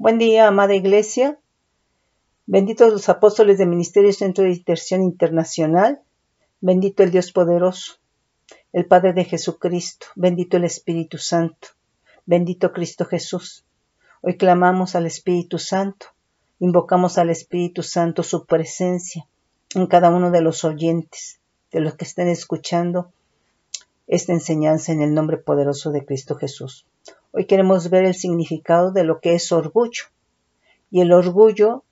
Buen día, amada Iglesia. Benditos los apóstoles de Ministerio Centro de Intercesión Internacional. Bendito el Dios poderoso, el Padre de Jesucristo. Bendito el Espíritu Santo. Bendito Cristo Jesús. Hoy clamamos al Espíritu Santo. Invocamos al Espíritu Santo su presencia en cada uno de los oyentes, de los que estén escuchando esta enseñanza en el nombre poderoso de Cristo Jesús. Hoy queremos ver el significado de lo que es orgullo. Y el orgullo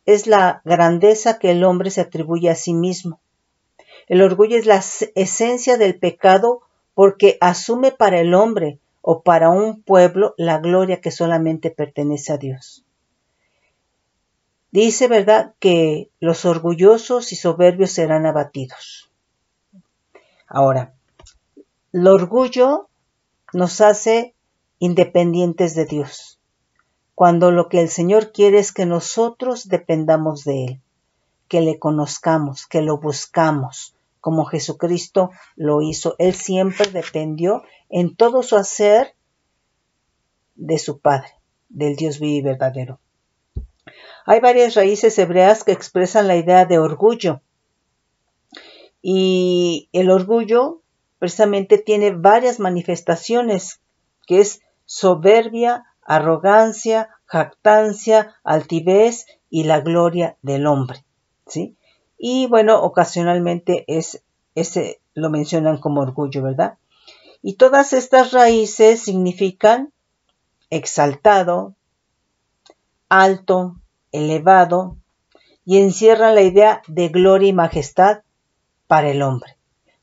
es la grandeza que el hombre se atribuye a sí mismo. El orgullo es la esencia del pecado porque asume para el hombre o para un pueblo la gloria que solamente pertenece a Dios. Dice, ¿verdad?, que los orgullosos y soberbios serán abatidos. Ahora, el orgullo nos hace independientes de Dios, cuando lo que el Señor quiere es que nosotros dependamos de Él, que le conozcamos, que lo buscamos, como Jesucristo lo hizo. Él siempre dependió en todo su hacer de su Padre, del Dios vivo y verdadero. Hay varias raíces hebreas que expresan la idea de orgullo, y el orgullo precisamente tiene varias manifestaciones, que es soberbia, arrogancia, jactancia, altivez y la gloria del hombre, ¿sí? Y bueno, ocasionalmente ese lo mencionan como orgullo, ¿verdad? Y todas estas raíces significan exaltado, alto, elevado, y encierran la idea de gloria y majestad para el hombre,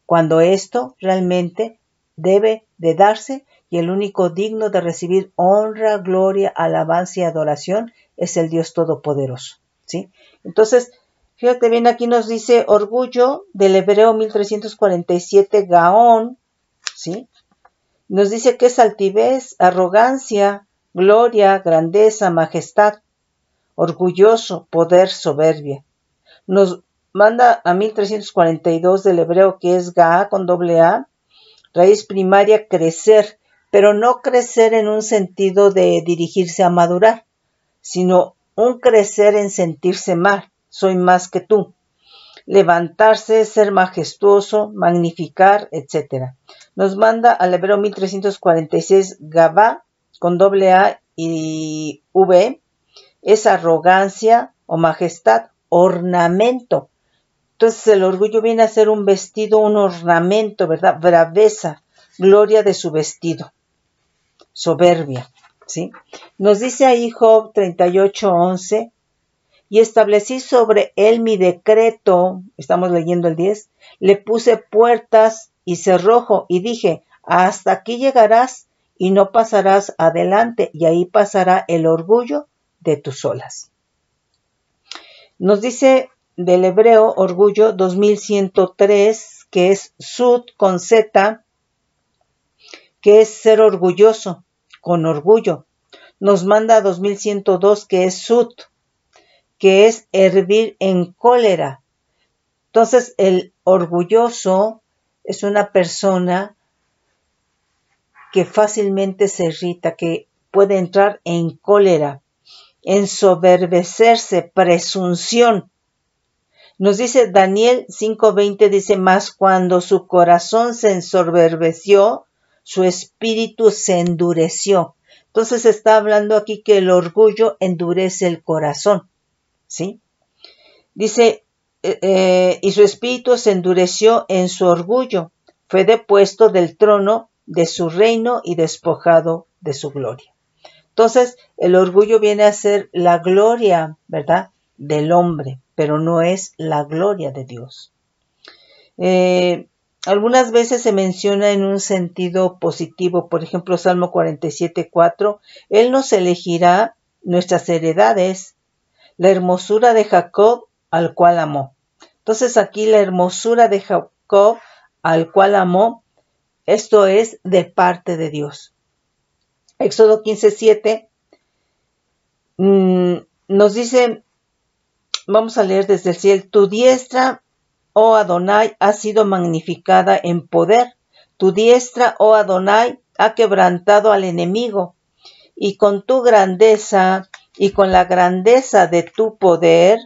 cuando esto realmente debe de darse, y el único digno de recibir honra, gloria, alabanza y adoración es el Dios Todopoderoso, ¿sí? Entonces, fíjate bien, aquí nos dice orgullo del hebreo 1347, gaón, ¿sí? Nos dice que es altivez, arrogancia, gloria, grandeza, majestad, orgulloso, poder, soberbia. Nos manda a 1342 del hebreo, que es Gaá con doble A, raíz primaria, crecer, pero no crecer en un sentido de dirigirse a madurar, sino un crecer en sentirse mal, soy más que tú, levantarse, ser majestuoso, magnificar, etc. Nos manda al hebreo 1346 Gabá con doble A y V, es arrogancia o majestad, ornamento. Entonces el orgullo viene a ser un vestido, un ornamento, ¿verdad? Braveza, gloria de su vestido, soberbia, ¿sí? Nos dice ahí Job 38:11, y establecí sobre él mi decreto, estamos leyendo el 10, le puse puertas y cerrojo, y dije, hasta aquí llegarás y no pasarás adelante, y ahí pasará el orgullo de tus olas. Nos dice del hebreo orgullo 2103, que es sud con Z, que es ser orgulloso, con orgullo. Nos manda 2102, que es sud, que es hervir en cólera. Entonces, el orgulloso es una persona que fácilmente se irrita, que puede entrar en cólera, ensoberbecerse, presunción. Nos dice Daniel 5:20, dice, mas cuando su corazón se ensoberbeció, su espíritu se endureció. Entonces está hablando aquí que el orgullo endurece el corazón, ¿sí? Dice, y su espíritu se endureció en su orgullo, fue depuesto del trono de su reino y despojado de su gloria. Entonces, el orgullo viene a ser la gloria, ¿verdad?, del hombre, pero no es la gloria de Dios. Algunas veces se menciona en un sentido positivo, por ejemplo, Salmo 47:4, Él nos elegirá nuestras heredades, la hermosura de Jacob, al cual amó. Entonces aquí la hermosura de Jacob, al cual amó, esto es de parte de Dios. Éxodo 15:7 nos dice, vamos a leer desde el cielo, tu diestra, oh Adonai, ha sido magnificada en poder. Tu diestra, oh Adonai, ha quebrantado al enemigo, y con tu grandeza y con la grandeza de tu poder,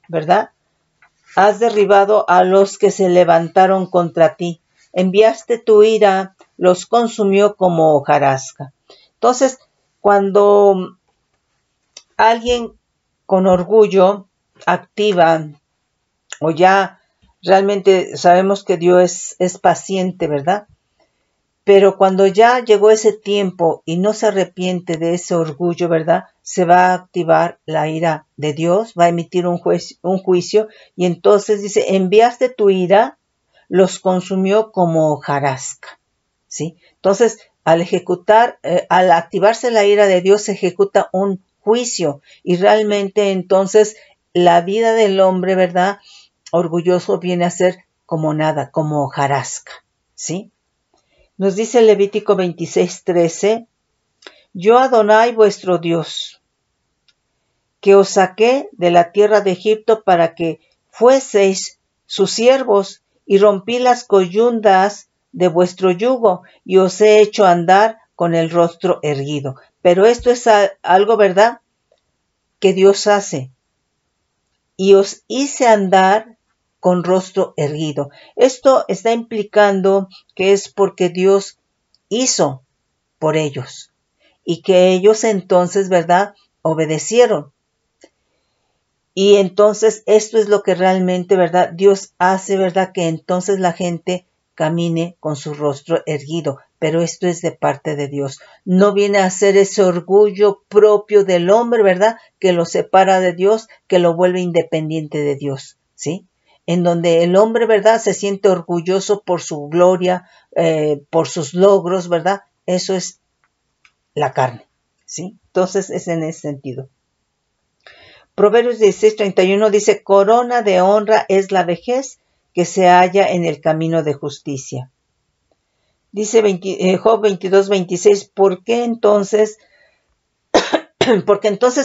¿verdad? Has derribado a los que se levantaron contra ti. Enviaste tu ira, los consumió como hojarasca. Entonces, cuando alguien con orgullo activa, o ya realmente sabemos que Dios es paciente, ¿verdad? Pero cuando ya llegó ese tiempo y no se arrepiente de ese orgullo, ¿verdad? Se va a activar la ira de Dios, va a emitir un juicio, y entonces dice, enviaste tu ira, los consumió como hojarasca, ¿sí? Entonces, al activarse la ira de Dios, se ejecuta un juicio, y realmente entonces la vida del hombre, ¿verdad? Orgulloso viene a ser como nada, como hojarasca, ¿sí? Nos dice Levítico 26:13, yo Adonai vuestro Dios, que os saqué de la tierra de Egipto para que fueseis sus siervos, y rompí las coyundas de vuestro yugo, y os he hecho andar con el rostro erguido. Pero esto es algo, ¿verdad?, que Dios hace. Y os hice andar con rostro erguido. Esto está implicando que es porque Dios hizo por ellos, y que ellos entonces, ¿verdad?, obedecieron. Y entonces esto es lo que realmente, ¿verdad?, Dios hace, ¿verdad?, que entonces la gente camine con su rostro erguido. Pero esto es de parte de Dios. No viene a ser ese orgullo propio del hombre, ¿verdad?, que lo separa de Dios, que lo vuelve independiente de Dios, ¿sí? En donde el hombre, ¿verdad?, se siente orgulloso por su gloria, por sus logros, ¿verdad? Eso es la carne, ¿sí? Entonces es en ese sentido. Proverbios 16:31 dice, corona de honra es la vejez que se halla en el camino de justicia. Dice Job 22:26, porque entonces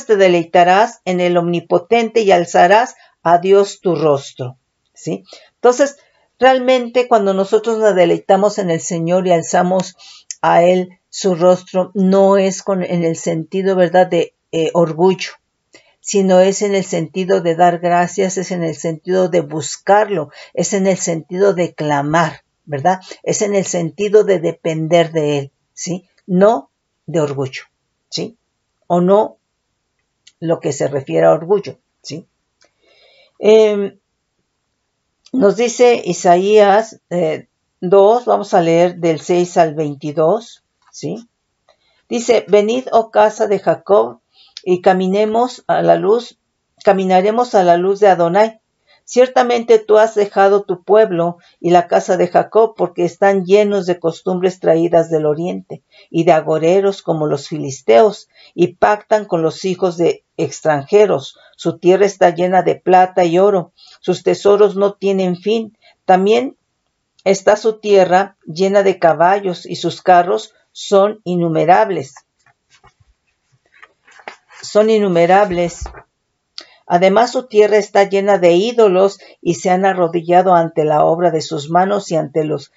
te deleitarás en el Omnipotente y alzarás a Dios tu rostro, ¿sí? Entonces, realmente cuando nosotros nos deleitamos en el Señor y alzamos a Él su rostro, no es en el sentido, ¿verdad?, de orgullo, sino es en el sentido de dar gracias, es en el sentido de buscarlo, es en el sentido de clamar, ¿verdad? Es en el sentido de depender de Él, ¿sí? No de orgullo, ¿sí? O no lo que se refiere a orgullo, ¿sí? Nos dice Isaías 2, vamos a leer del 6 al 22, ¿sí? Dice, venid, oh casa de Jacob, y caminaremos a la luz de Adonai. Ciertamente tú has dejado tu pueblo y la casa de Jacob, porque están llenos de costumbres traídas del oriente, y de agoreros como los filisteos, y pactan con los hijos de extranjeros. Su tierra está llena de plata y oro, sus tesoros no tienen fin. También está su tierra llena de caballos, y sus carros son innumerables. Además, su tierra está llena de ídolos, y se han arrodillado ante la obra de sus manos y ante los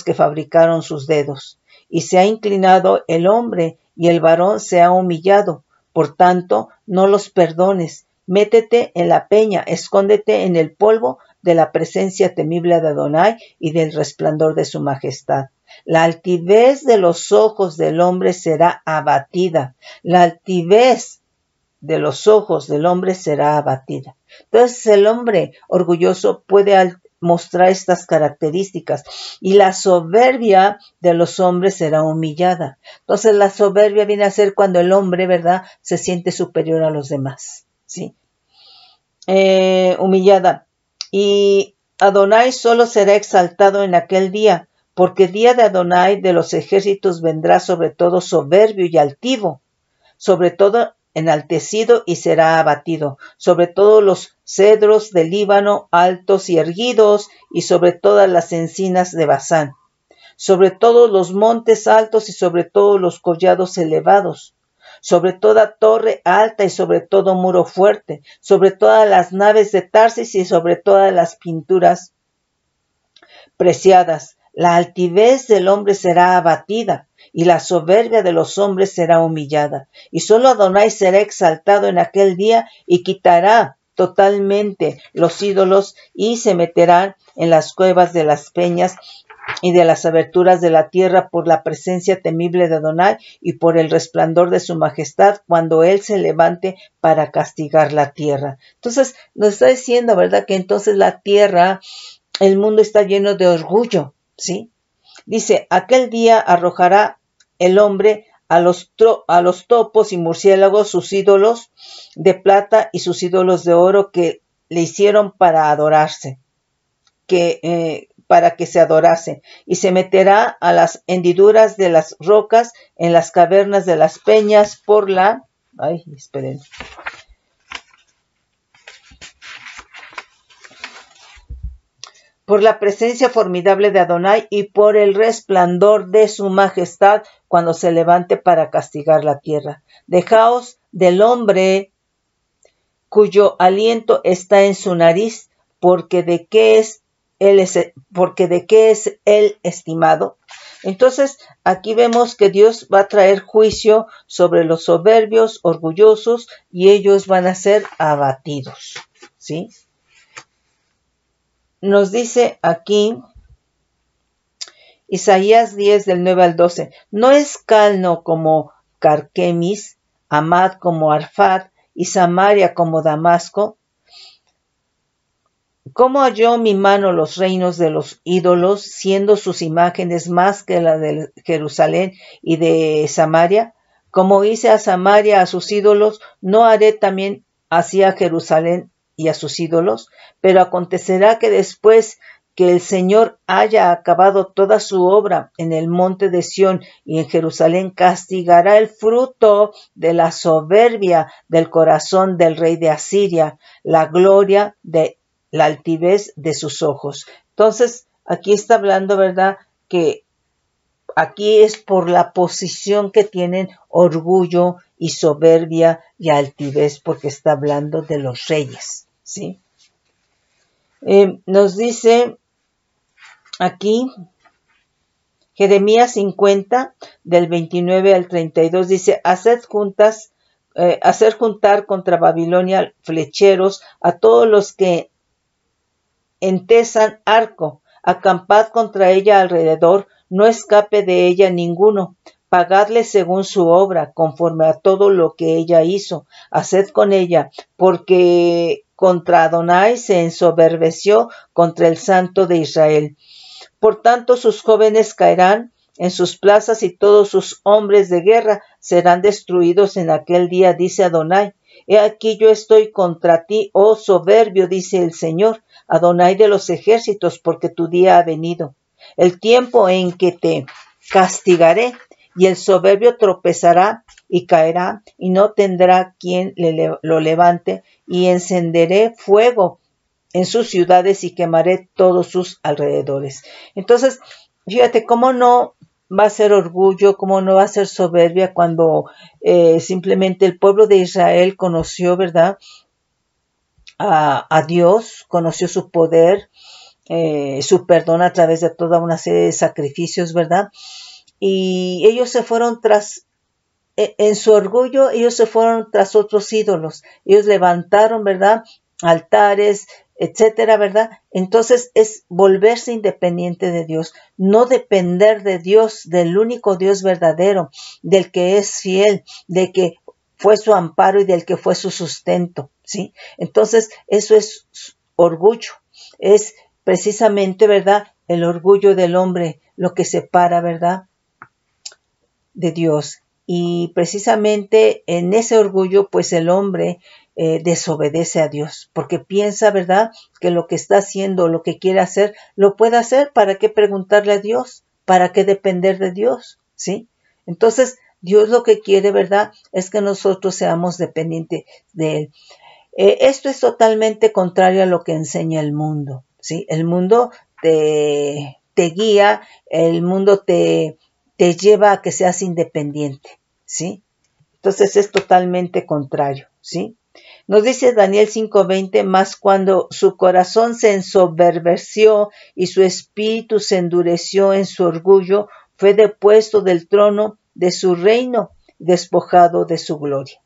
que fabricaron sus dedos. Y se ha inclinado el hombre, y el varón se ha humillado. Por tanto, no los perdones. Métete en la peña, escóndete en el polvo de la presencia temible de Adonai y del resplandor de su majestad. La altivez de los ojos del hombre será abatida. La altivez de los ojos del hombre será abatida. Entonces el hombre orgulloso puede mostrar estas características, y la soberbia de los hombres será humillada. Entonces la soberbia viene a ser cuando el hombre, ¿verdad?, se siente superior a los demás, ¿sí? Humillada. Y Adonai solo será exaltado en aquel día, porque el día de Adonai de los ejércitos vendrá sobre todo soberbio y altivo, sobre todo enaltecido, y será abatido, sobre todos los cedros del Líbano altos y erguidos, y sobre todas las encinas de Basán, sobre todos los montes altos y sobre todos los collados elevados, sobre toda torre alta y sobre todo muro fuerte, sobre todas las naves de Tarsis y sobre todas las pinturas preciadas. La altivez del hombre será abatida, y la soberbia de los hombres será humillada. Y solo Adonai será exaltado en aquel día y quitará totalmente los ídolos y se meterán en las cuevas de las peñas y de las aberturas de la tierra por la presencia temible de Adonai y por el resplandor de su majestad cuando él se levante para castigar la tierra. Entonces nos está diciendo, ¿verdad?, que entonces la tierra, el mundo está lleno de orgullo, ¿sí? Dice, aquel día arrojará el hombre a los topos y murciélagos sus ídolos de plata y sus ídolos de oro que le hicieron para adorarse, para que se adorase, y se meterá a las hendiduras de las rocas, en las cavernas de las peñas, por la presencia formidable de Adonai y por el resplandor de su majestad cuando se levante para castigar la tierra. Dejaos del hombre cuyo aliento está en su nariz, porque de qué es él estimado. Entonces aquí vemos que Dios va a traer juicio sobre los soberbios, orgullosos, y ellos van a ser abatidos, ¿sí? Nos dice aquí Isaías 10 del 9 al 12, ¿no es Calno como Carquemis, Amad como Arfad y Samaria como Damasco? ¿Cómo halló mi mano los reinos de los ídolos, siendo sus imágenes más que la de Jerusalén y de Samaria? Como hice a Samaria a sus ídolos, ¿no haré también así a Jerusalén y a sus ídolos? Pero acontecerá que después que el Señor haya acabado toda su obra en el monte de Sión y en Jerusalén, castigará el fruto de la soberbia del corazón del rey de Asiria, la gloria de la altivez de sus ojos. Entonces, aquí está hablando, ¿verdad?, que aquí es por la posición que tienen, orgullo y soberbia y altivez, porque está hablando de los reyes, ¿sí? Nos dice aquí Jeremías 50, del 29 al 32, dice, hacer juntar contra Babilonia flecheros a todos los que entesan arco, acampad contra ella alrededor, no escape de ella ninguno, pagadle según su obra, conforme a todo lo que ella hizo, haced con ella, porque contra Adonai se ensoberbeció contra el Santo de Israel. Por tanto, sus jóvenes caerán en sus plazas y todos sus hombres de guerra serán destruidos en aquel día, dice Adonai. He aquí yo estoy contra ti, oh soberbio, dice el Señor, Adonai de los ejércitos, porque tu día ha venido. El tiempo en que te castigaré, y el soberbio tropezará y caerá, y no tendrá quien lo levante, y encenderé fuego en sus ciudades y quemaré todos sus alrededores. Entonces, fíjate cómo no va a ser orgullo, cómo no va a ser soberbia cuando simplemente el pueblo de Israel conoció, ¿verdad?, a Dios, conoció su poder, su perdón a través de toda una serie de sacrificios, ¿verdad? Y ellos se fueron en su orgullo, ellos se fueron tras otros ídolos. Ellos levantaron, ¿verdad?, altares, etcétera, ¿verdad? Entonces es volverse independiente de Dios, no depender de Dios, del único Dios verdadero, del que es fiel, de que fue su amparo y del que fue su sustento, ¿sí? Entonces eso es orgullo, es precisamente, ¿verdad?, el orgullo del hombre, lo que separa, ¿verdad?, de Dios. Y precisamente en ese orgullo, pues el hombre desobedece a Dios, porque piensa, ¿verdad?, que lo que está haciendo, lo que quiere hacer, lo puede hacer. ¿Para qué preguntarle a Dios? ¿Para qué depender de Dios? ¿Sí? Entonces, Dios lo que quiere, ¿verdad?, es que nosotros seamos dependientes de Él. Esto es totalmente contrario a lo que enseña el mundo, ¿sí? El mundo te guía, el mundo te lleva a que seas independiente, ¿sí? Entonces es totalmente contrario, ¿sí? Nos dice Daniel 5:20, mas cuando su corazón se ensoberbeció y su espíritu se endureció en su orgullo, fue depuesto del trono de su reino, despojado de su gloria.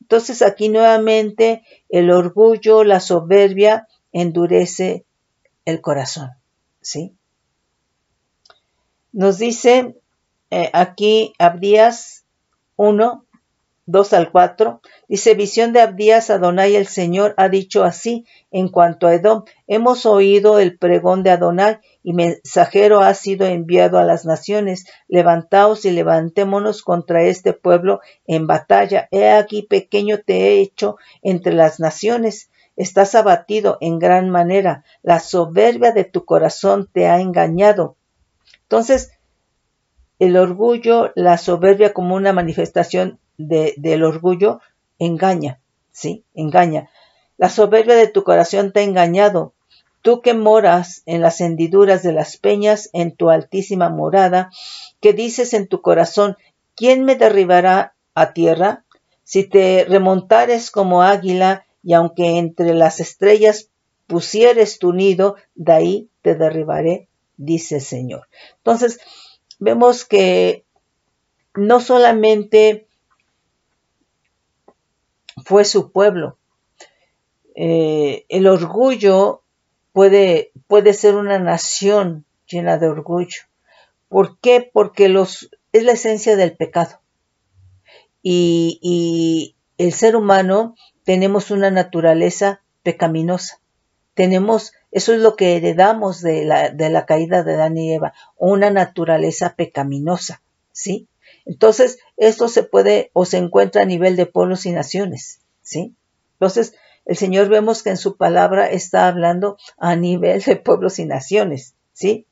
Entonces aquí nuevamente el orgullo, la soberbia, endurece el corazón, ¿sí? Nos dice aquí Abdías 1, 2 al 4, dice, visión de Abdías, Adonai el Señor ha dicho así en cuanto a Edom, hemos oído el pregón de Adonai y mensajero ha sido enviado a las naciones, levantaos y levantémonos contra este pueblo en batalla, he aquí pequeño te he hecho entre las naciones, estás abatido en gran manera, la soberbia de tu corazón te ha engañado. Entonces, el orgullo, la soberbia como una manifestación del orgullo, engaña, ¿sí? Engaña. La soberbia de tu corazón te ha engañado. Tú que moras en las hendiduras de las peñas, en tu altísima morada, que dices en tu corazón, ¿quién me derribará a tierra? Si te remontares como águila, y aunque entre las estrellas pusieres tu nido, de ahí te derribaré, dice el Señor. Entonces, vemos que no solamente fue su pueblo, el orgullo puede ser una nación llena de orgullo. ¿Por qué? Porque es la esencia del pecado. Y el ser humano tenemos una naturaleza pecaminosa. Eso es lo que heredamos de la caída de Adán y Eva, una naturaleza pecaminosa, ¿sí? Entonces, esto se puede o se encuentra a nivel de pueblos y naciones, ¿sí? Entonces, el Señor vemos que en su palabra está hablando a nivel de pueblos y naciones, ¿sí?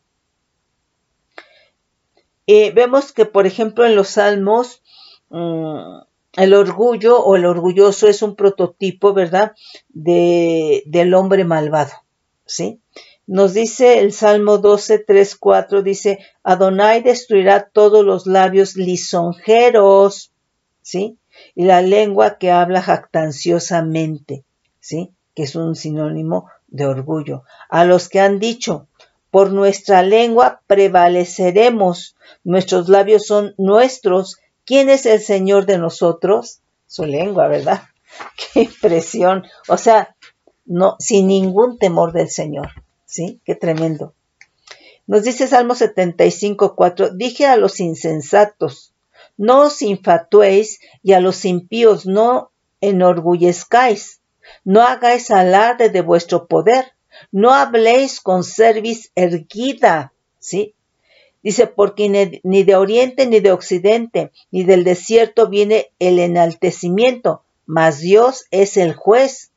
Vemos que, por ejemplo, en los Salmos, el orgullo o el orgulloso es un prototipo, ¿verdad?, del hombre malvado, ¿sí? Nos dice el Salmo 12, 3, 4, dice, Adonai destruirá todos los labios lisonjeros, ¿sí? Y la lengua que habla jactanciosamente, ¿sí? Que es un sinónimo de orgullo. A los que han dicho, por nuestra lengua prevaleceremos, nuestros labios son nuestros. ¿Quién es el Señor de nosotros? Su lengua, ¿verdad? ¡Qué impresión! O sea, no, sin ningún temor del Señor, ¿sí? ¡Qué tremendo! Nos dice Salmo 75, 4, dije a los insensatos, no os infatuéis, y a los impíos no enorgullezcáis, no hagáis alarde de vuestro poder, no habléis con cerviz erguida, ¿sí? Dice, porque ni de oriente ni de occidente, ni del desierto viene el enaltecimiento, mas Dios es el juez.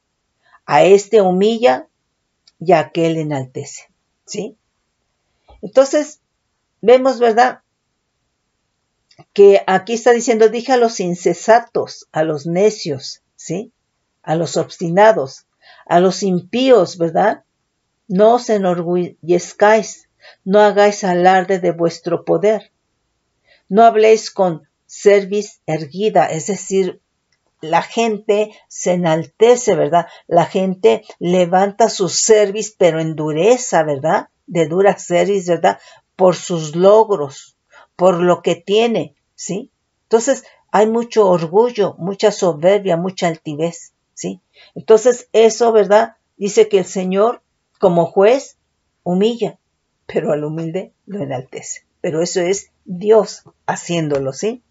A este humilla y a aquel enaltece, ¿sí? Entonces, vemos, ¿verdad?, que aquí está diciendo, dije a los insensatos, a los necios, ¿sí? A los obstinados, a los impíos, ¿verdad? No os enorgullezcáis, no hagáis alarde de vuestro poder. No habléis con cerviz erguida, es decir, la gente se enaltece, ¿verdad? La gente levanta su cerviz, pero en dureza, ¿verdad? De dura cerviz, ¿verdad? Por sus logros, por lo que tiene, ¿sí? Entonces, hay mucho orgullo, mucha soberbia, mucha altivez, ¿sí? Entonces, eso, ¿verdad? Dice que el Señor, como juez, humilla, pero al humilde lo enaltece. Pero eso es Dios haciéndolo, ¿sí?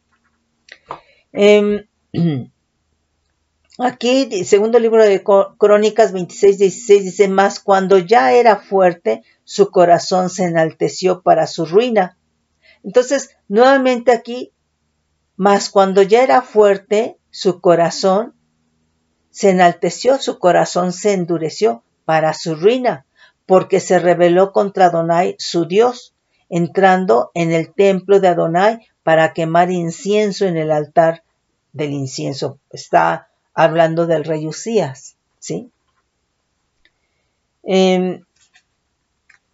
Aquí, segundo libro de Crónicas 26, 16, dice, mas cuando ya era fuerte, su corazón se enalteció para su ruina. Entonces, nuevamente aquí, mas cuando ya era fuerte, su corazón se enalteció, su corazón se endureció para su ruina, porque se rebeló contra Adonai, su Dios, entrando en el templo de Adonai para quemar incienso en el altar del incienso. Está hablando del rey Usías, ¿sí?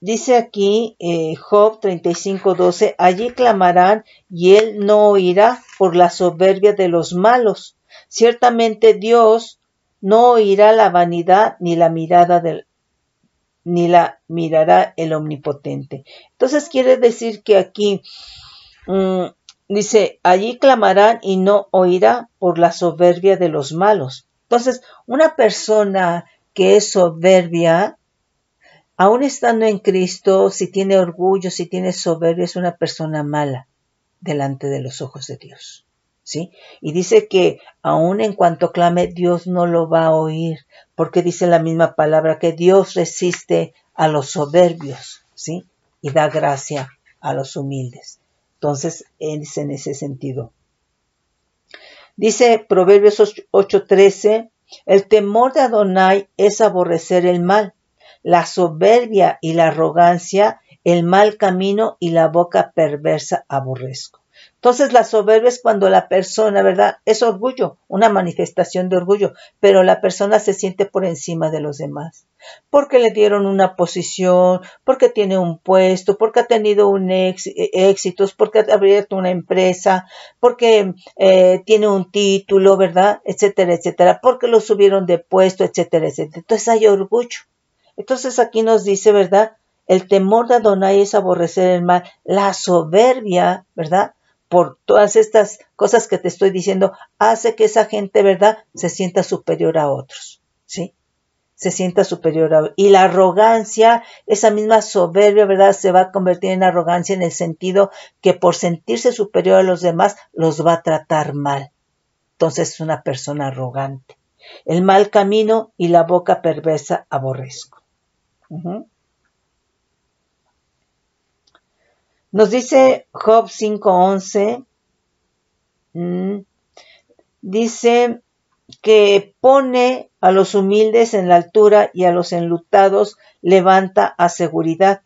Dice aquí Job 35:12, allí clamarán y él no oirá por la soberbia de los malos. Ciertamente Dios no oirá la vanidad ni la mirará el omnipotente. Entonces quiere decir que aquí dice, allí clamarán y no oirá por la soberbia de los malos. Entonces, una persona que es soberbia, aún estando en Cristo, si tiene orgullo, si tiene soberbia, es una persona mala delante de los ojos de Dios. ¿Sí? Y dice que aún en cuanto clame, Dios no lo va a oír, porque dice la misma palabra que Dios resiste a los soberbios, ¿sí? Y da gracia a los humildes. Entonces, es en ese sentido. Dice Proverbios 8:13, el temor de Adonai es aborrecer el mal, la soberbia y la arrogancia, el mal camino y la boca perversa aborrezco. Entonces la soberbia es cuando la persona, ¿verdad? Es orgullo, una manifestación de orgullo, pero la persona se siente por encima de los demás. Porque le dieron una posición, porque tiene un puesto, porque ha tenido éxitos, porque ha abierto una empresa, porque tiene un título, ¿verdad? Etcétera, etcétera, porque lo subieron de puesto, etcétera, etcétera. Entonces hay orgullo. Entonces aquí nos dice, ¿verdad? El temor de Adonai es aborrecer el mal, la soberbia, ¿verdad? Por todas estas cosas que te estoy diciendo, hace que esa gente, ¿verdad?, se sienta superior a otros, ¿sí? Se sienta superior a otros. Y la arrogancia, esa misma soberbia, ¿verdad?, se va a convertir en arrogancia en el sentido que por sentirse superior a los demás, los va a tratar mal. Entonces es una persona arrogante. El mal camino y la boca perversa aborrezco. Nos dice Job 5:11, dice que pone a los humildes en la altura y a los enlutados levanta a seguridad,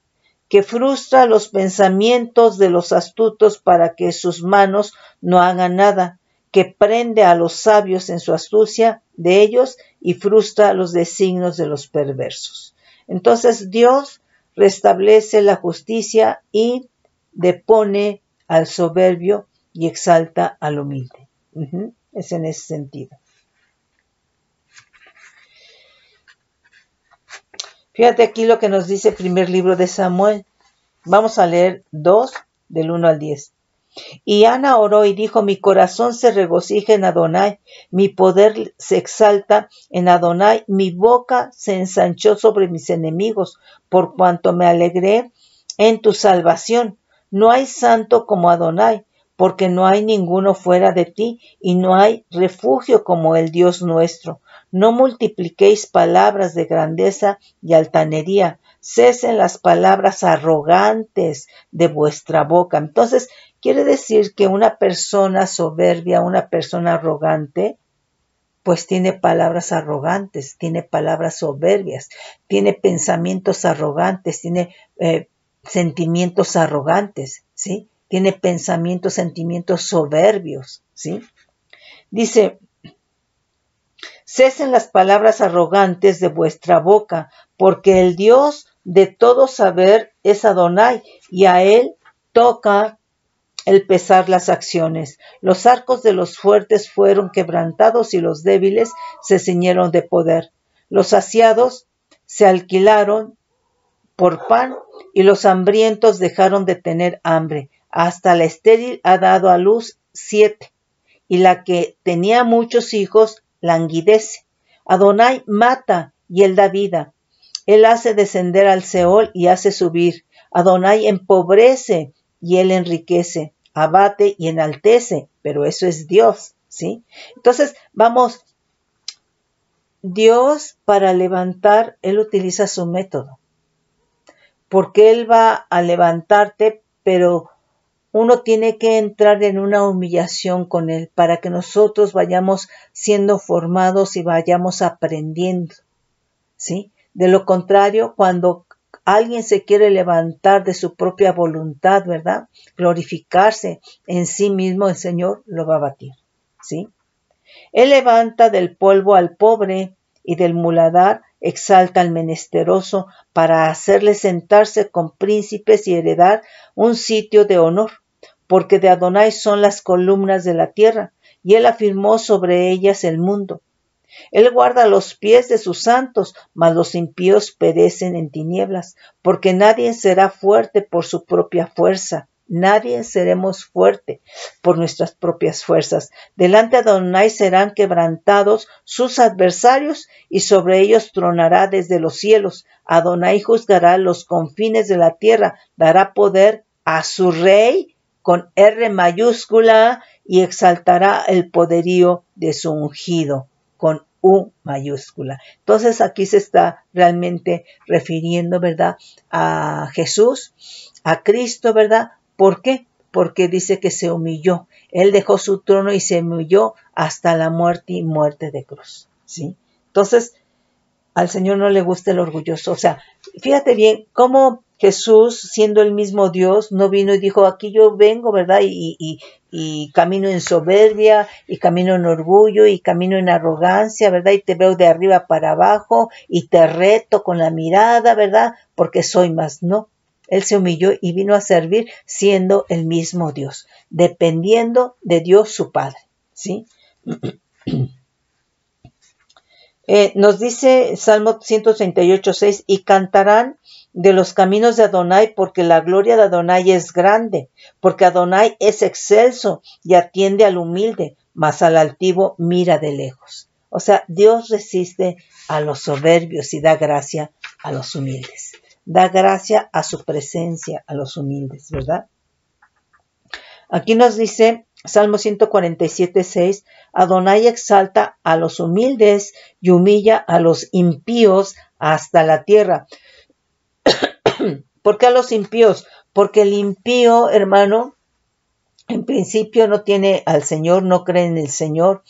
que frustra los pensamientos de los astutos para que sus manos no hagan nada, que prende a los sabios en su astucia de ellos y frustra los designios de los perversos. Entonces Dios restablece la justicia y depone al soberbio y exalta al humilde. Es en ese sentido. Fíjate aquí lo que nos dice el primer libro de Samuel. Vamos a leer 2, del 1 al 10. Y Ana oró y dijo, mi corazón se regocija en Adonai, mi poder se exalta en Adonai, mi boca se ensanchó sobre mis enemigos, por cuanto me alegré en tu salvación. No hay santo como Adonai, porque no hay ninguno fuera de ti, y no hay refugio como el Dios nuestro. No multipliquéis palabras de grandeza y altanería, cesen las palabras arrogantes de vuestra boca. Entonces, quiere decir que una persona soberbia, una persona arrogante, pues tiene palabras arrogantes, tiene palabras soberbias, tiene pensamientos arrogantes, tiene sentimientos arrogantes, ¿sí? Tiene pensamientos, sentimientos soberbios, ¿sí? Dice, cesen las palabras arrogantes de vuestra boca, porque el Dios de todo saber es Adonai, y a él toca el pesar las acciones. Los arcos de los fuertes fueron quebrantados y los débiles se ciñeron de poder. Los saciados se alquilaron por pan y los hambrientos dejaron de tener hambre. Hasta la estéril ha dado a luz 7 y la que tenía muchos hijos languidece. Adonai mata y él da vida. Él hace descender al Seol y hace subir. Adonai empobrece y él enriquece, abate y enaltece, pero eso es Dios, ¿sí? Entonces, vamos, Dios para levantar, él utiliza su método, porque él va a levantarte, pero uno tiene que entrar en una humillación con él para que nosotros vayamos siendo formados y vayamos aprendiendo, ¿sí? De lo contrario, cuando alguien se quiere levantar de su propia voluntad, ¿verdad?, glorificarse en sí mismo, el Señor lo va a batir, ¿sí? Él levanta del polvo al pobre y del muladar exalta al menesteroso para hacerle sentarse con príncipes y heredar un sitio de honor, porque de Adonai son las columnas de la tierra y él afirmó sobre ellas el mundo. Él guarda los pies de sus santos, mas los impíos perecen en tinieblas, porque nadie será fuerte por su propia fuerza. Nadie seremos fuerte por nuestras propias fuerzas. Delante de Adonai serán quebrantados sus adversarios y sobre ellos tronará desde los cielos. Adonai juzgará los confines de la tierra, dará poder a su rey con R mayúscula y exaltará el poderío de su ungido con U mayúscula. Entonces aquí se está realmente refiriendo, ¿verdad?, a Jesús, a Cristo, ¿verdad? ¿Por qué? Porque dice que se humilló. Él dejó su trono y se humilló hasta la muerte y muerte de cruz, ¿sí? Entonces, al Señor no le gusta el orgulloso. O sea, fíjate bien cómo Jesús, siendo el mismo Dios, no vino y dijo, aquí yo vengo, ¿verdad? Y camino en soberbia, y camino en orgullo, y camino en arrogancia, ¿verdad? Y te veo de arriba para abajo, y te reto con la mirada, ¿verdad? Porque soy más. No, Él se humilló y vino a servir siendo el mismo Dios, dependiendo de Dios su Padre, ¿sí? Nos dice Salmo 138:6, y cantarán de los caminos de Adonai, porque la gloria de Adonai es grande, porque Adonai es excelso y atiende al humilde, mas al altivo mira de lejos. O sea, Dios resiste a los soberbios y da gracia a los humildes. Da gracia a su presencia a los humildes, ¿verdad? Aquí nos dice Salmo 147:6, Adonai exalta a los humildes y humilla a los impíos hasta la tierra. ¿Por qué a los impíos? Porque el impío, hermano, en principio no tiene al Señor, no cree en el Señor,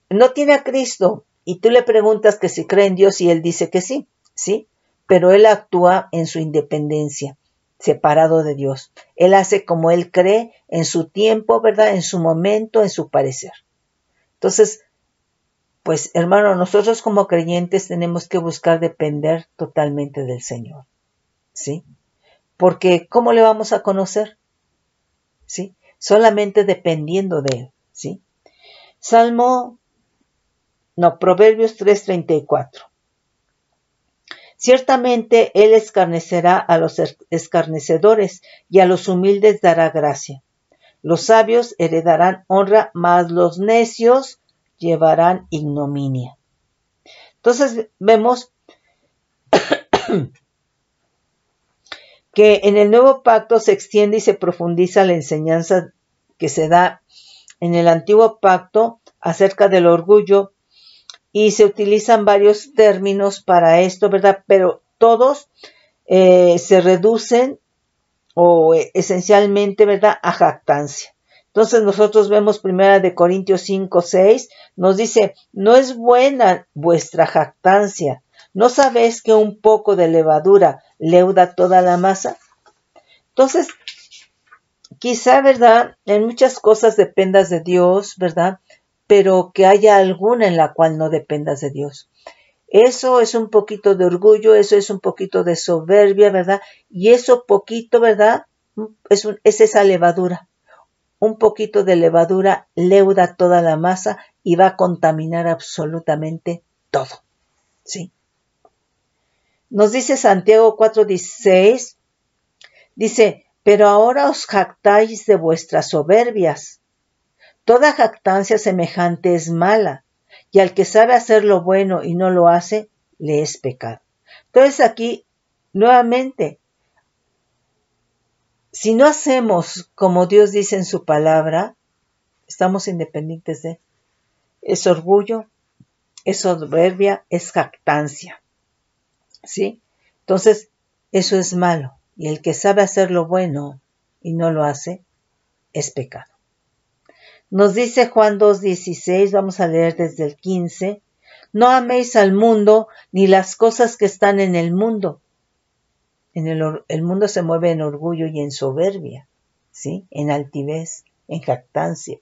no tiene a Cristo. Y tú le preguntas que si cree en Dios y él dice que sí, ¿sí? Pero él actúa en su independencia, separado de Dios. Él hace como él cree en su tiempo, ¿verdad? En su momento, en su parecer. Entonces, pues hermano, nosotros como creyentes tenemos que buscar depender totalmente del Señor, ¿sí? Porque ¿cómo le vamos a conocer? ¿Sí? Solamente dependiendo de Él, ¿sí? Proverbios 3:34. Ciertamente Él escarnecerá a los escarnecedores y a los humildes dará gracia. Los sabios heredarán honra, mas los necios llevarán ignominia. Entonces vemos que en el nuevo pacto se extiende y se profundiza la enseñanza que se da en el antiguo pacto acerca del orgullo, y se utilizan varios términos para esto, ¿verdad? Pero todos se reducen o esencialmente, ¿verdad?, a jactancia. Entonces nosotros vemos 1 Corintios 5:6, nos dice, no es buena vuestra jactancia. ¿No sabéis que un poco de levadura leuda toda la masa? Entonces, quizá, ¿verdad?, en muchas cosas dependas de Dios, ¿verdad?, pero que haya alguna en la cual no dependas de Dios. Eso es un poquito de orgullo, eso es un poquito de soberbia, ¿verdad? Y eso poquito, ¿verdad?, es esa levadura. Un poquito de levadura leuda toda la masa y va a contaminar absolutamente todo, ¿sí? Nos dice Santiago 4:16, dice, pero ahora os jactáis de vuestras soberbias. Toda jactancia semejante es mala, y al que sabe hacer lo bueno y no lo hace, le es pecado. Entonces aquí, nuevamente, si no hacemos como Dios dice en su palabra, estamos independientes de él. Es orgullo, es soberbia, es jactancia, ¿sí? Entonces, eso es malo. Y el que sabe hacer lo bueno y no lo hace, es pecado. Nos dice Juan 2:16, vamos a leer desde el 15, no améis al mundo ni las cosas que están en el mundo. El mundo se mueve en orgullo y en soberbia, ¿sí? En altivez, en jactancia.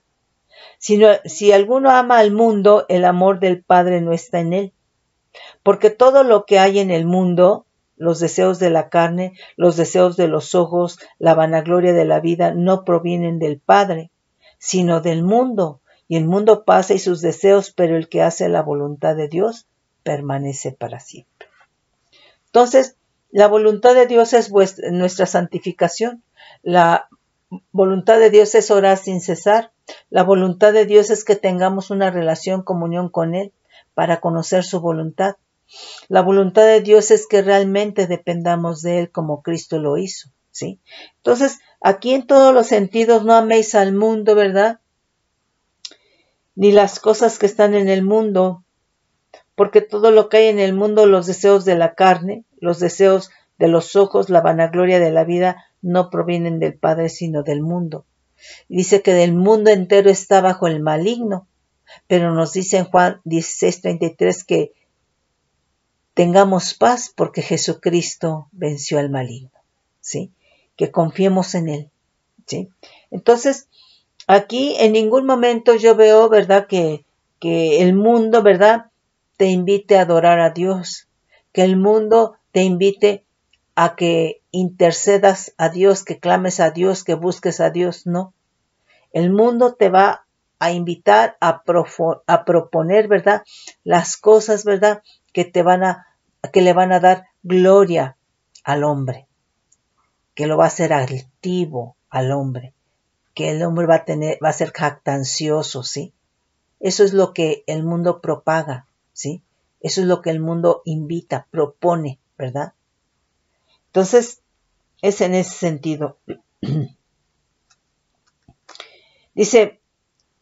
Si alguno ama al mundo, el amor del Padre no está en él. Porque todo lo que hay en el mundo, los deseos de la carne, los deseos de los ojos, la vanagloria de la vida, no provienen del Padre, sino del mundo. y el mundo pasa y sus deseos, pero el que hace la voluntad de Dios permanece para siempre. Entonces, la voluntad de Dios es nuestra santificación. La voluntad de Dios es orar sin cesar. La voluntad de Dios es que tengamos una relación, comunión con Él para conocer su voluntad. La voluntad de Dios es que realmente dependamos de Él como Cristo lo hizo, ¿sí? Entonces, aquí en todos los sentidos, no améis al mundo, ¿verdad? Ni las cosas que están en el mundo, porque todo lo que hay en el mundo, los deseos de la carne, los deseos de los ojos, la vanagloria de la vida, no provienen del Padre, sino del mundo. Dice que del mundo entero está bajo el maligno, pero nos dice en Juan 16:33 que tengamos paz porque Jesucristo venció al maligno, ¿sí? Que confiemos en Él, ¿sí? Entonces, aquí en ningún momento yo veo, ¿verdad? Que el mundo, ¿verdad? Te invite a adorar a Dios, que el mundo te invite a que intercedas a Dios, que clames a Dios, que busques a Dios, no. El mundo te va a invitar a proponer, ¿verdad? Las cosas, ¿verdad? Que le van a dar gloria al hombre, que lo va a hacer altivo al hombre, que el hombre va a ser jactancioso, ¿sí? Eso es lo que el mundo propaga, ¿sí? Eso es lo que el mundo invita, propone, ¿verdad? Entonces, es en ese sentido. Dice,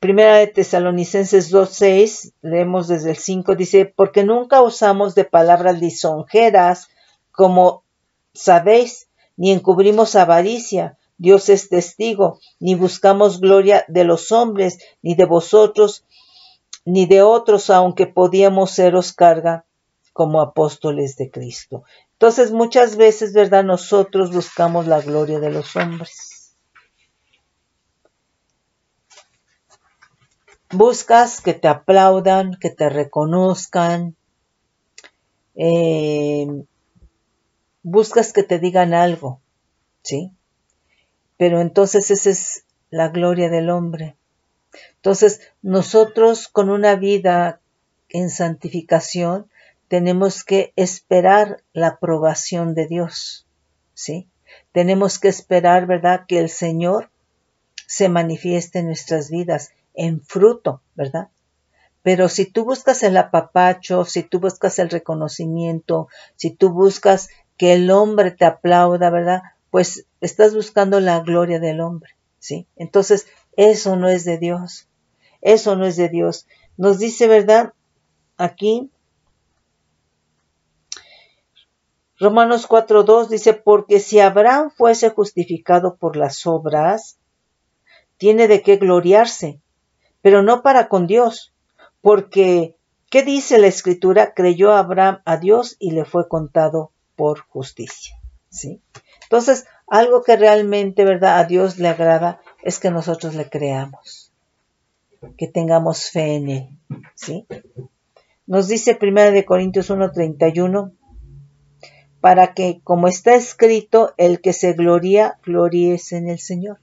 Primera de Tesalonicenses 2:6, leemos desde el 5, dice, porque nunca usamos de palabras lisonjeras, como sabéis, ni encubrimos avaricia, Dios es testigo, ni buscamos gloria de los hombres, ni de vosotros, ni de otros, aunque podíamos seros carga como apóstoles de Cristo. Entonces, muchas veces, ¿verdad? Nosotros buscamos la gloria de los hombres. Buscas que te aplaudan, que te reconozcan, buscas que te digan algo, ¿sí? Pero entonces esa es la gloria del hombre. Entonces, nosotros con una vida en santificación tenemos que esperar la aprobación de Dios, ¿sí? Tenemos que esperar, ¿verdad?, que el Señor se manifieste en nuestras vidas en fruto, ¿verdad? Pero si tú buscas el apapacho, si tú buscas el reconocimiento, si tú buscas que el hombre te aplauda, ¿verdad? Pues estás buscando la gloria del hombre, ¿sí? Entonces, eso no es de Dios. Eso no es de Dios. Nos dice, ¿verdad? Aquí, Romanos 4:2 dice, porque si Abraham fuese justificado por las obras, tiene de qué gloriarse, pero no para con Dios, porque, ¿qué dice la Escritura? Creyó Abraham a Dios y le fue contado por justicia, ¿sí? Entonces, algo que realmente, ¿verdad?, a Dios le agrada es que nosotros le creamos, que tengamos fe en Él, ¿sí? Nos dice 1 Corintios 1:31, para que, como está escrito, el que se gloría, gloríese en el Señor,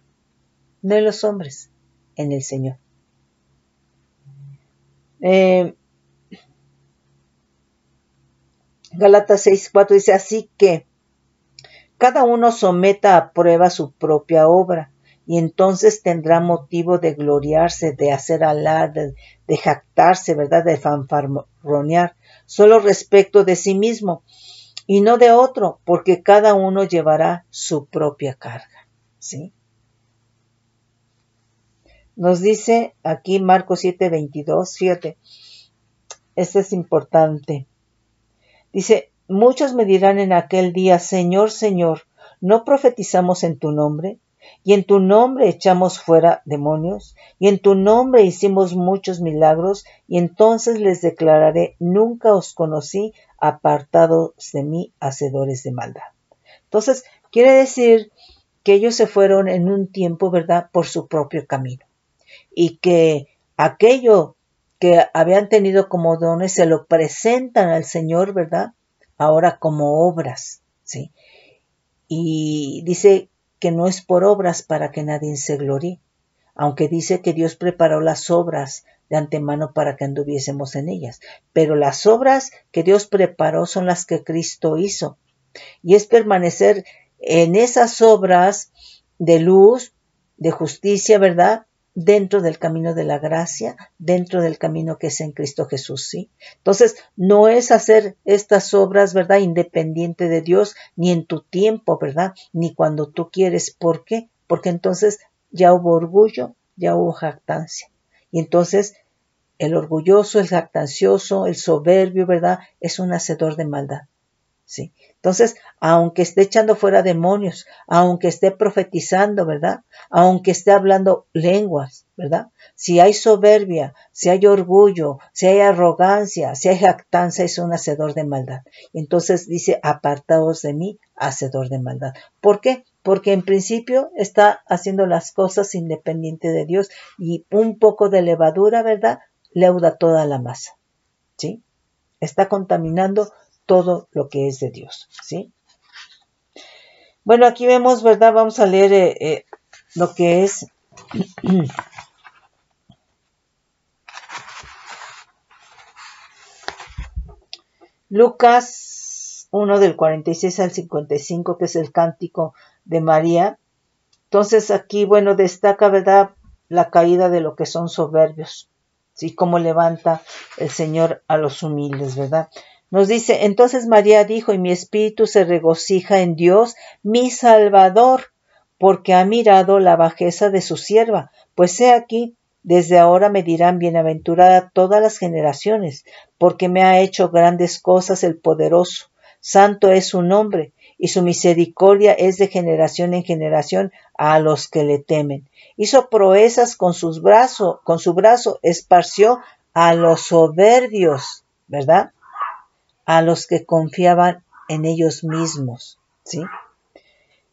no en los hombres, en el Señor. Gálatas 6:4 dice, así que cada uno someta a prueba su propia obra, y entonces tendrá motivo de gloriarse, de hacer alarde, de jactarse, ¿verdad?, de fanfarronear, solo respecto de sí mismo, y no de otro, porque cada uno llevará su propia carga, ¿sí? Nos dice aquí Marcos 7:22, fíjate, esto es importante. Dice, muchos me dirán en aquel día, Señor, Señor, ¿no profetizamos en tu nombre? Y en tu nombre echamos fuera demonios, y en tu nombre hicimos muchos milagros, y entonces les declararé, nunca os conocí, apartados de mí, hacedores de maldad. Entonces, quiere decir que ellos se fueron en un tiempo, ¿verdad?, por su propio camino, y que aquello que habían tenido como dones se lo presentan al Señor, ¿verdad?, ahora como obras, ¿sí? Y dice que no es por obras para que nadie se gloríe. aunque dice que Dios preparó las obras de antemano para que anduviésemos en ellas. Pero las obras que Dios preparó son las que Cristo hizo. Y es permanecer en esas obras de luz, de justicia, ¿verdad? Dentro del camino de la gracia, dentro del camino que es en Cristo Jesús, ¿sí? Entonces, no es hacer estas obras, ¿verdad? Independiente de Dios, ni en tu tiempo, ¿verdad? Ni cuando tú quieres. ¿Por qué? Porque entonces ya hubo orgullo, ya hubo jactancia. Y entonces, el orgulloso, el jactancioso, el soberbio, ¿verdad? Es un hacedor de maldad. ¿Sí? Entonces, aunque esté echando fuera demonios, aunque esté profetizando, ¿verdad? Aunque esté hablando lenguas, ¿verdad? Si hay soberbia, si hay orgullo, si hay arrogancia, si hay jactancia, es un hacedor de maldad. Entonces dice, apartaos de mí, hacedor de maldad. ¿Por qué? Porque en principio está haciendo las cosas independiente de Dios y un poco de levadura, ¿verdad? Leuda toda la masa, ¿sí? Está contaminando todo lo que es de Dios, ¿sí? Bueno, aquí vemos, ¿verdad? Vamos a leer lo que es Lucas 1 del 46 al 55, que es el cántico de María. Entonces aquí, bueno, destaca, ¿verdad?, la caída de lo que son soberbios, ¿sí? Cómo levanta el Señor a los humildes, ¿verdad? Nos dice, entonces María dijo, y mi espíritu se regocija en Dios, mi Salvador, porque ha mirado la bajeza de su sierva. Pues he aquí, desde ahora me dirán bienaventurada todas las generaciones, porque me ha hecho grandes cosas el poderoso. Santo es su nombre, y su misericordia es de generación en generación a los que le temen. Hizo proezas con su brazo esparció a los soberbios, ¿verdad? A los que confiaban en ellos mismos, ¿sí?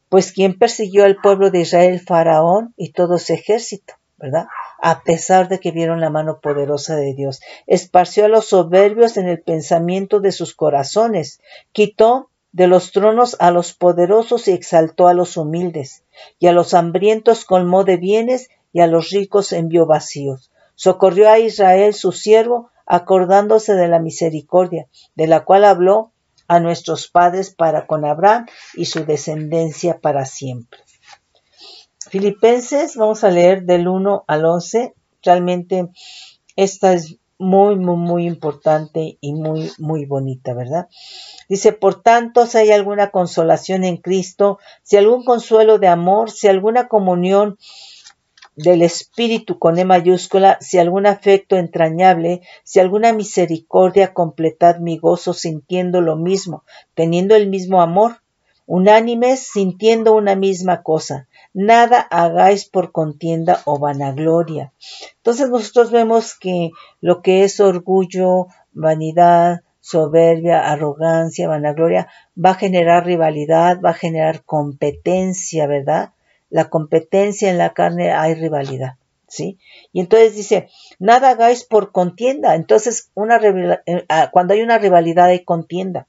Pues quien persiguió al pueblo de Israel, Faraón y todo su ejército, ¿verdad? A pesar de que vieron la mano poderosa de Dios. Esparció a los soberbios en el pensamiento de sus corazones. Quitó de los tronos a los poderosos y exaltó a los humildes. Y a los hambrientos colmó de bienes y a los ricos envió vacíos. Socorrió a Israel su siervo, acordándose de la misericordia, de la cual habló a nuestros padres para con Abraham y su descendencia para siempre. Filipenses, vamos a leer del 1 al 11. Realmente esta es muy, muy, muy importante y muy, muy bonita, ¿verdad? Dice, por tanto, si hay alguna consolación en Cristo, si algún consuelo de amor, si alguna comunión del Espíritu con E mayúscula, si algún afecto entrañable, si alguna misericordia, completad mi gozo sintiendo lo mismo, teniendo el mismo amor, unánimes, sintiendo una misma cosa. Nada hagáis por contienda o vanagloria. Entonces nosotros vemos que lo que es orgullo, vanidad, soberbia, arrogancia, vanagloria, va a generar rivalidad, va a generar competencia, ¿verdad? La competencia en la carne hay rivalidad, ¿sí? Y entonces dice, nada hagáis por contienda. Entonces, cuando hay una rivalidad hay contienda.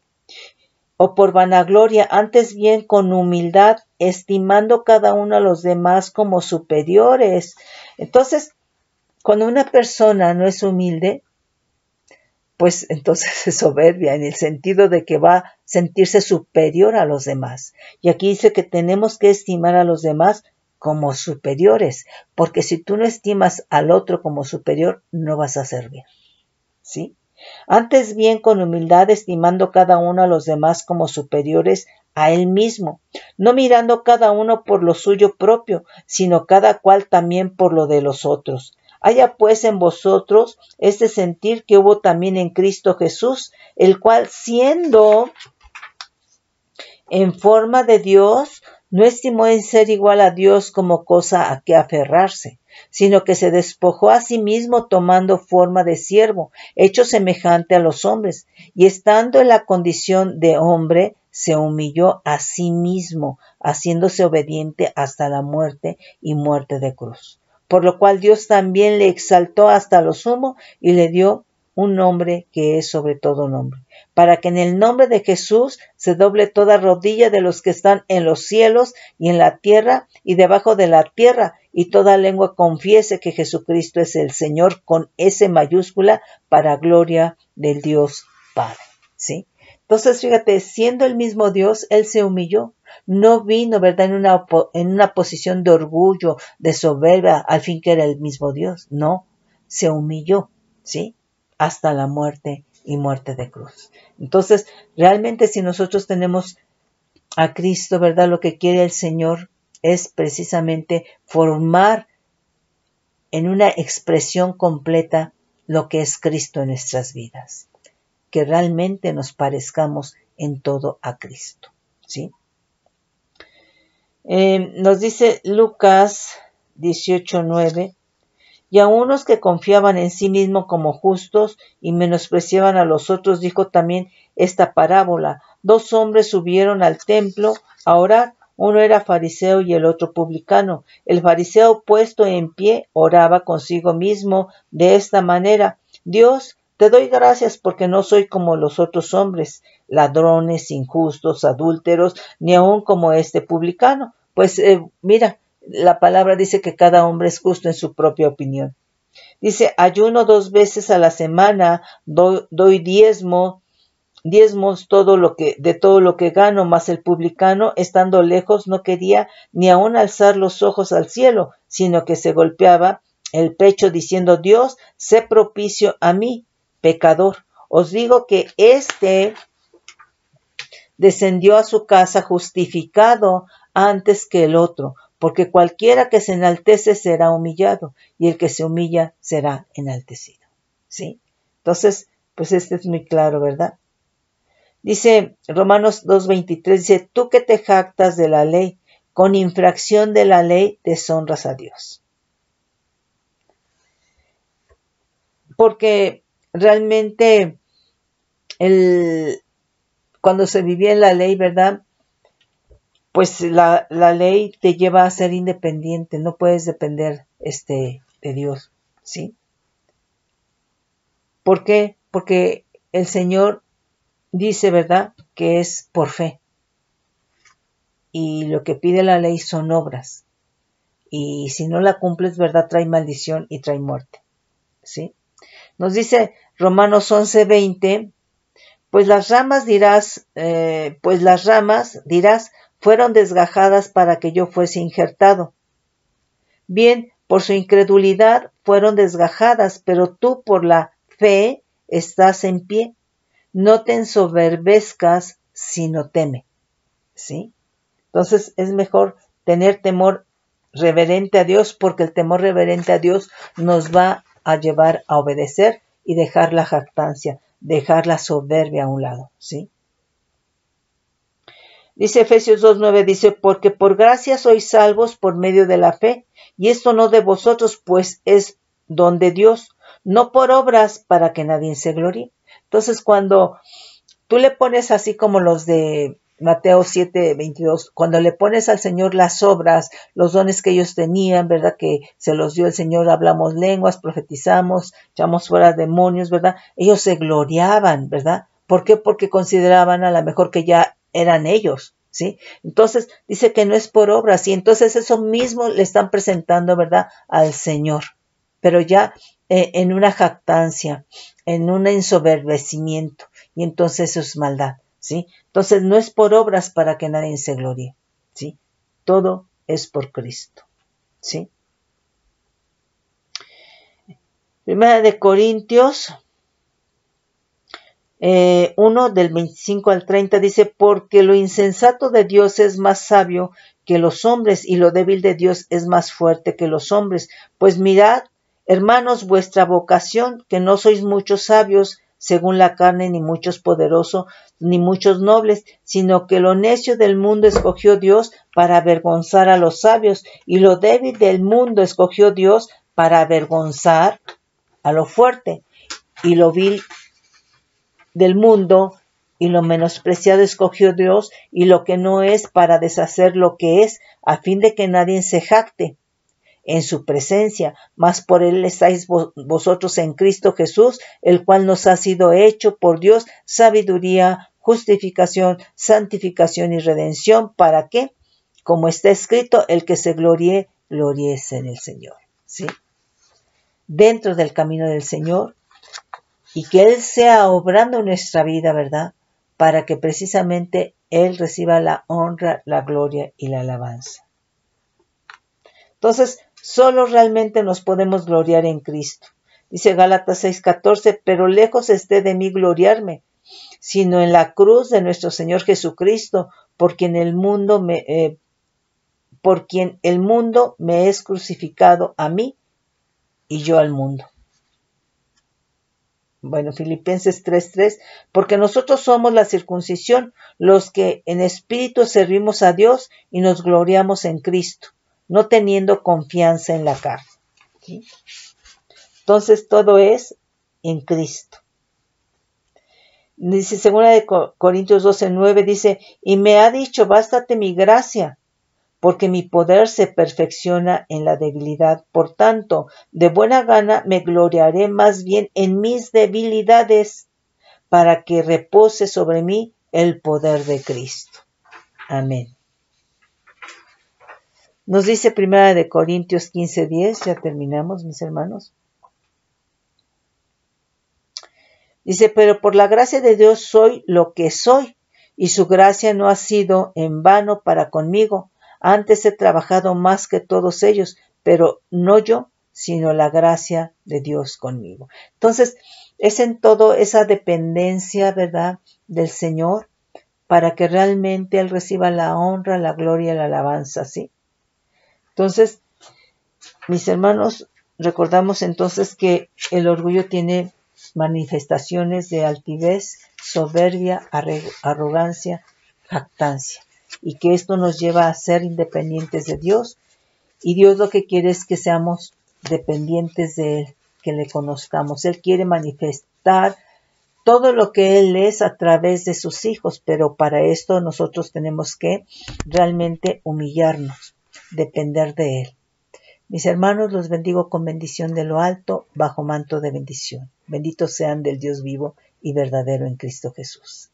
O por vanagloria, antes bien con humildad, estimando cada uno a los demás como superiores. Entonces, cuando una persona no es humilde, pues entonces es soberbia en el sentido de que va a sentirse superior a los demás. Y aquí dice que tenemos que estimar a los demás como superiores, porque si tú no estimas al otro como superior, no vas a servir, ¿sí? Antes bien con humildad, estimando cada uno a los demás como superiores a él mismo, no mirando cada uno por lo suyo propio, sino cada cual también por lo de los otros. Haya pues en vosotros este sentir que hubo también en Cristo Jesús, el cual siendo en forma de Dios, no estimó en ser igual a Dios como cosa a que aferrarse, sino que se despojó a sí mismo tomando forma de siervo, hecho semejante a los hombres, y estando en la condición de hombre, se humilló a sí mismo, haciéndose obediente hasta la muerte y muerte de cruz. Por lo cual Dios también le exaltó hasta lo sumo y le dio un nombre que es sobre todo nombre, para que en el nombre de Jesús se doble toda rodilla de los que están en los cielos y en la tierra y debajo de la tierra, y toda lengua confiese que Jesucristo es el Señor con S mayúscula, para gloria del Dios Padre. ¿Sí? Entonces, fíjate, siendo el mismo Dios, Él se humilló. No vino, ¿verdad?, en una posición de orgullo, de soberbia, al fin que era el mismo Dios. No, se humilló, ¿sí?, hasta la muerte y muerte de cruz. Entonces, realmente si nosotros tenemos a Cristo, ¿verdad?, lo que quiere el Señor es precisamente formar en una expresión completa lo que es Cristo en nuestras vidas. Que realmente nos parezcamos en todo a Cristo, ¿sí? Nos dice Lucas 18:9, y a unos que confiaban en sí mismos como justos y menospreciaban a los otros, dijo también esta parábola. 2 hombres subieron al templo a orar, uno era fariseo y el otro publicano. El fariseo, puesto en pie, oraba consigo mismo de esta manera: Dios, te doy gracias porque no soy como los otros hombres, ladrones, injustos, adúlteros, ni aun como este publicano. Pues mira, la palabra dice que cada hombre es justo en su propia opinión. Dice, ayuno 2 veces a la semana, doy diezmos de todo lo que gano, mas el publicano, estando lejos, no quería ni aun alzar los ojos al cielo, sino que se golpeaba el pecho diciendo: Dios, sé propicio a mí, pecador. Os digo que éste descendió a su casa justificado antes que el otro, porque cualquiera que se enaltece será humillado, y el que se humilla será enaltecido. ¿Sí? Entonces, pues este es muy claro, ¿verdad? Dice Romanos 2:23, dice, tú que te jactas de la ley, con infracción de la ley deshonras a Dios. Porque realmente cuando se vivía en la ley, ¿verdad?, pues la ley te lleva a ser independiente, no puedes depender de Dios, ¿sí? ¿Por qué? Porque el Señor dice, ¿verdad?, que es por fe. Y lo que pide la ley son obras. Y si no la cumples, ¿verdad?, trae maldición y trae muerte, ¿sí? Nos dice Romanos 11:20, pues las ramas dirás, fueron desgajadas para que yo fuese injertado. Bien, por su incredulidad fueron desgajadas, pero tú por la fe estás en pie. No te ensoberbezcas, sino teme. ¿Sí? Entonces es mejor tener temor reverente a Dios, porque el temor reverente a Dios nos va a llevar a obedecer y dejar la jactancia, dejar la soberbia a un lado. ¿Sí? Dice Efesios 2:9, dice, porque por gracia sois salvos por medio de la fe, y esto no de vosotros, pues es don de Dios, no por obras para que nadie se gloríe. Entonces cuando tú le pones así como los de Mateo 7:22, cuando le pones al Señor las obras, los dones que ellos tenían, ¿verdad?, que se los dio el Señor, hablamos lenguas, profetizamos, echamos fuera demonios, ¿verdad? Ellos se gloriaban, ¿verdad? ¿Por qué? Porque consideraban a lo mejor que ya eran ellos, ¿sí? Entonces dice que no es por obras, y entonces eso mismo le están presentando, ¿verdad?, al Señor, pero ya en una jactancia, en un ensoberbecimiento, y entonces eso es maldad, ¿sí? Entonces no es por obras para que nadie se gloríe, ¿sí? Todo es por Cristo, ¿sí? Primera de Corintios 1 del 25 al 30 dice, porque lo insensato de Dios es más sabio que los hombres, y lo débil de Dios es más fuerte que los hombres. Pues mirad, hermanos, vuestra vocación, que no sois muchos sabios según la carne, ni muchos poderosos, ni muchos nobles, sino que lo necio del mundo escogió Dios para avergonzar a los sabios, y lo débil del mundo escogió Dios para avergonzar a lo fuerte, y lo vil del mundo y lo menospreciado escogió Dios, y lo que no es, para deshacer lo que es, a fin de que nadie se jacte. en su presencia, mas por él estáis vosotros en Cristo Jesús, el cual nos ha sido hecho por Dios sabiduría, justificación, santificación y redención. ¿Para qué? Como está escrito, el que se gloríe, gloríese en el Señor. ¿Sí? Dentro del camino del Señor, y que Él sea obrando en nuestra vida, ¿verdad? Para que precisamente Él reciba la honra, la gloria y la alabanza. Entonces, solo realmente nos podemos gloriar en Cristo. Dice Gálatas 6:14, pero lejos esté de mí gloriarme, sino en la cruz de nuestro Señor Jesucristo, por quien el mundo me es crucificado a mí y yo al mundo. Bueno, Filipenses 3:3, porque nosotros somos la circuncisión, los que en espíritu servimos a Dios y nos gloriamos en Cristo, no teniendo confianza en la carne. ¿Sí? Entonces todo es en Cristo. Dice 2 Corintios 12:9, dice, y me ha dicho, bástate mi gracia, porque mi poder se perfecciona en la debilidad. Por tanto, de buena gana me gloriaré más bien en mis debilidades, para que repose sobre mí el poder de Cristo. Amén. Nos dice 1 Corintios 15:10, ya terminamos, mis hermanos. Dice, pero por la gracia de Dios soy lo que soy, y su gracia no ha sido en vano para conmigo. Antes he trabajado más que todos ellos, pero no yo, sino la gracia de Dios conmigo. Entonces, es en todo esa dependencia, ¿verdad?, del Señor, para que realmente Él reciba la honra, la gloria y la alabanza, ¿sí? Entonces, mis hermanos, recordamos entonces que el orgullo tiene manifestaciones de altivez, soberbia, arrogancia, jactancia, y que esto nos lleva a ser independientes de Dios, y Dios lo que quiere es que seamos dependientes de Él, que le conozcamos. Él quiere manifestar todo lo que Él es a través de sus hijos, pero para esto nosotros tenemos que realmente humillarnos, depender de Él. Mis hermanos, los bendigo con bendición de lo alto, bajo manto de bendición. Benditos sean del Dios vivo y verdadero en Cristo Jesús.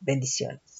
Bendiciones.